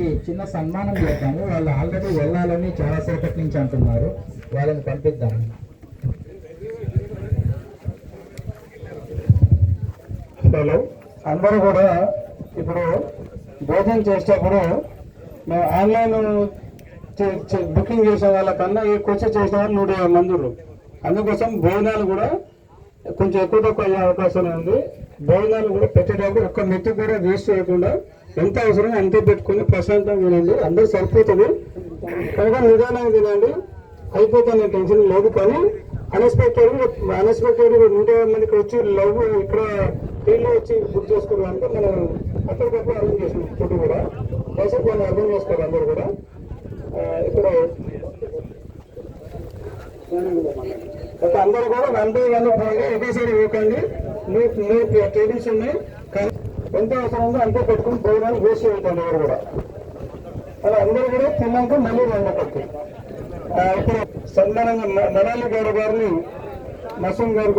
వాళ్ళకి చిన్న సన్మానం చేద్దాము. వాళ్ళు ఆల్రెడీ వెళ్ళాలని చాలా సేపటి నుంచి అంటున్నారు. వాళ్ళని పంపిద్దాం. హలో, అందరూ కూడా ఇప్పుడు భోజనం చేసేటప్పుడు మేము ఆన్లైన్ బుకింగ్ చేసే వాళ్ళకన్నా ఎక్కువ చేసిన వాళ్ళు 150 మంది. అందుకోసం భోజనాలు కూడా కొంచెం ఎక్కువ తక్కువ అయ్యే అవకాశం ఉంది. భోజనాలు కూడా పెట్టేటప్పుడు ఒక్క మెత్తు కూడా వేస్ట్ చేయకుండా ఎంత అవసరం అంతే పెట్టుకుని ప్రశాంతంగా తినండి. అందరూ సరిపోతుంది కనుక నిదానంగా తినండి. అయిపోతుంది టెన్షన్ లేదు. కానీ అన్ఎక్స్పెక్టెడ్ 150 మందికి వచ్చి లవ్ ఇక్కడ టీలో వచ్చి బుక్ చేసుకోవాలంటే మనం అక్కడికప్పుడు అర్థం చేసినాం. ఫుడ్ కూడా దయచేసి మనం అర్థం చేసుకోవాలి. అందరూ కూడా ఇప్పుడు అందరూ కూడా 1 పోండి, ఒకేసారి ఇవ్వకండి. మూడు టేబుల్స్ ఉన్నాయి కానీ ఎంత అవసరం ఉందో అంతే పెట్టుకుని భోజనాలు వేస్ట్ అవుతుంది. ఎవరు కూడా అలా అందరూ కూడా తిన్నాక మళ్ళీ రండి. ఇప్పుడు సన్మానంగా నడాలి గౌరవ గారిని మసూమ్ గారు